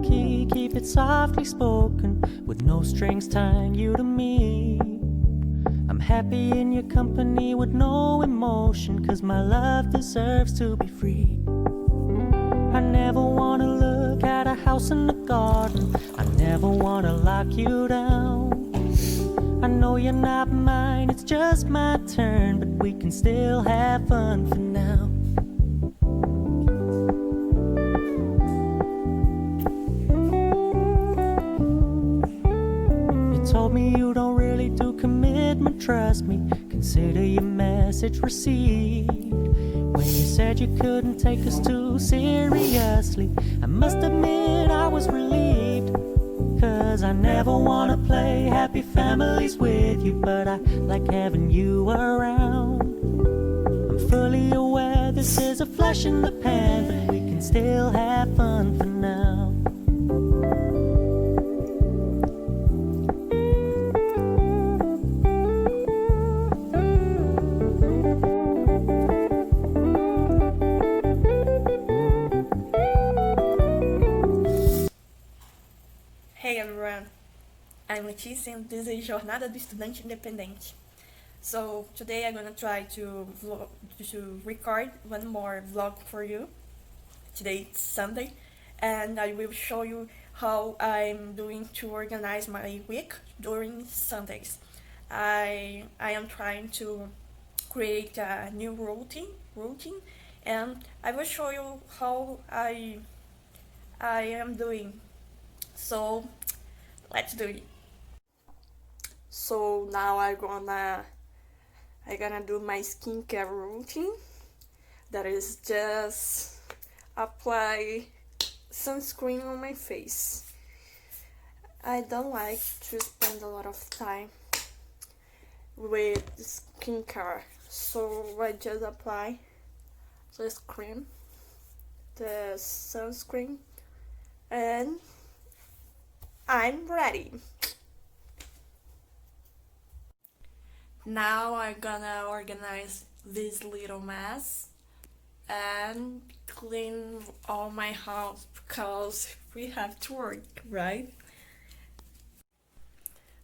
low-key, keep it softly spoken, with no strings tying you to me. I'm happy in your company with no emotion, 'cause my love deserves to be free. I never wanna look at a house in the garden, I never wanna lock you down. I know you're not mine, it's just my turn, but we can still have fun for now. You told me you don't really do commitment, trust me, consider your message received. When you said you couldn't take us too seriously, I must admit I was relieved. 'Cause I never wanna play happy families with you, but I like having you around. I'm fully aware this is a flash in the pan, but we can still have fun for now. Hey everyone, I'm Leticia and this is Jornada do Estudante Independente. So today I'm gonna try to record one more vlog for you. Today it's Sunday and I will show you how I'm doing to organize my week during Sundays. I am trying to create a new routine and I will show you how I am doing. So let's do it. So now I'm gonna do my skincare routine. That is just apply sunscreen on my face. I don't like to spend a lot of time with skincare, so I just apply this cream, the sunscreen, and I'm ready. Now I'm gonna organize this little mess and clean all my house because we have to work, right?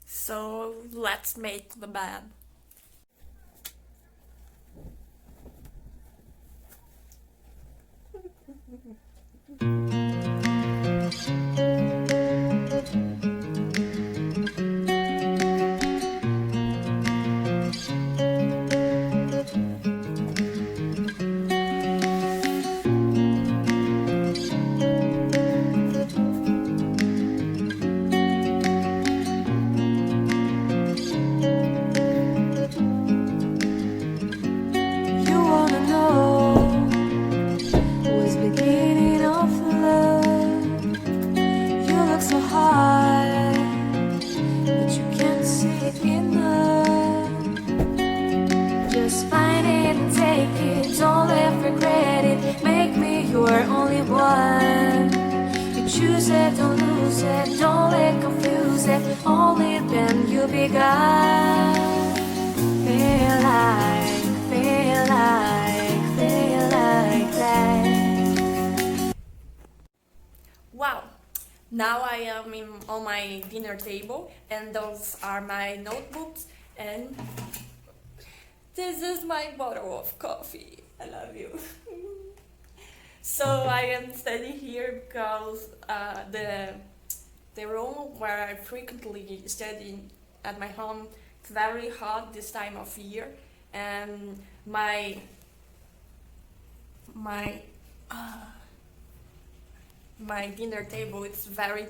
So let's make the bed. Choose it, don't lose it, don't let confuse it. Only then you begun. Feel like that. Wow! Now I am on my dinner table and those are my notebooks and this is my bottle of coffee. I love you. So I am studying here because the room where I frequently study at my home is very hot this time of year, and my dinner table is very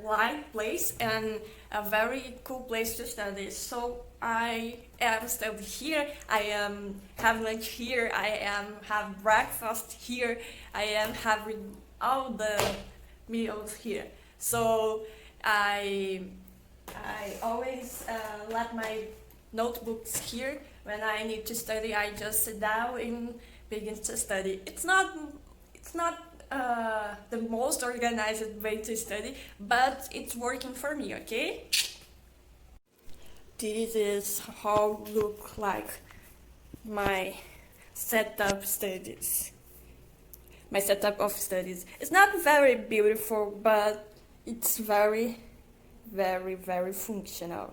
light place and a very cool place to study. So I am studying here, I am have lunch here, I am have breakfast here, I am having all the meals here. So I always let my notebooks here. When I need to study, I just sit down and begin to study. It's not the most organized way to study, but it's working for me, okay? This is how look like my setup studies. my setup of studies. It's not very beautiful, but it's very, very, very functional.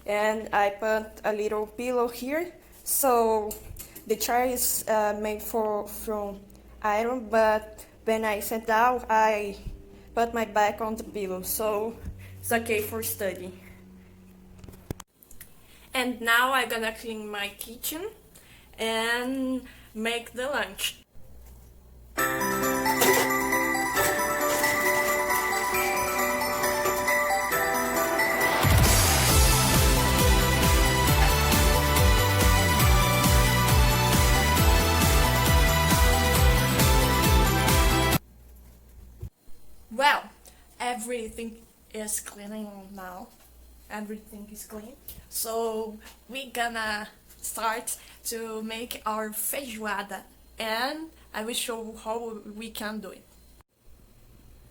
And I put a little pillow here, so the chair is made from iron, but when I sat down, I put my back on the pillow, so it's okay for study. And now I'm gonna clean my kitchen and make the lunch. Well, everything is cleaning now. Everything is clean. So we're gonna start to make our feijoada, and I will show how we can do it.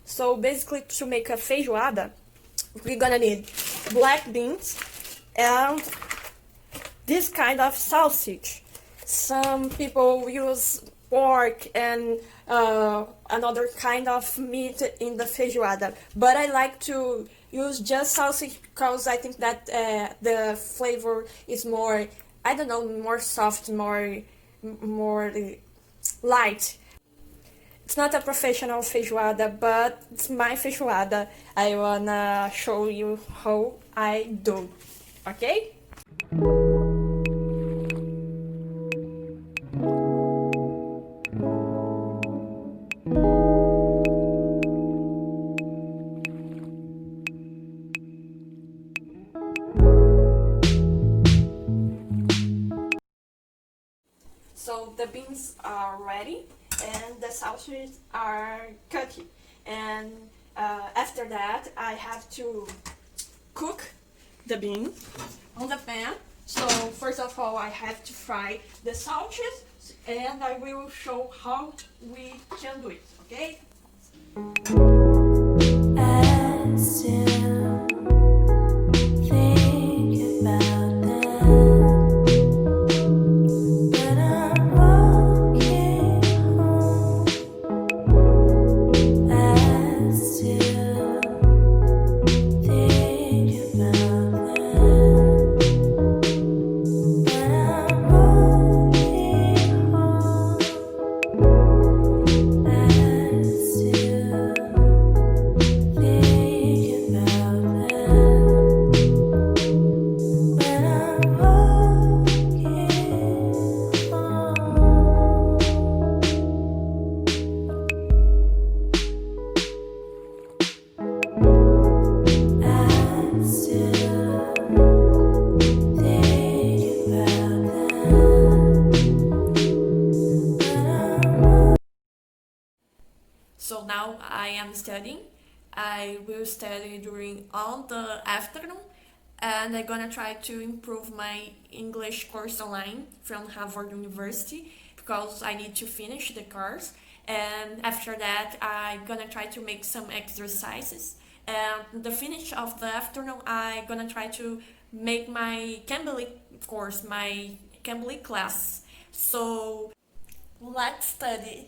So basically, to make a feijoada, we're gonna need black beans and this kind of sausage. Some people use pork and another kind of meat in the feijoada, but I like to use just sausage because I think that the flavor is more, I don't know, more soft, more light. It's not a professional feijoada, but it's my feijoada. I wanna show you how I do, okay? So the beans are ready and the sausages are cut. And after that, I have to cook the beans on the pan. So first of all, I have to fry the sausages, and I will show how we can do it, okay? I still think about that when I'm walking home. I still think about that when I'm walking home. I still think about that when I'm walking home. I still think about that. So now I am studying. I will study during all the afternoon, and I'm gonna try to improve my English course online from Harvard University because I need to finish the course. And after that, I'm gonna try to make some exercises. And the finish of the afternoon, I'm gonna try to make my Cambly course, my Cambly class. So let's study.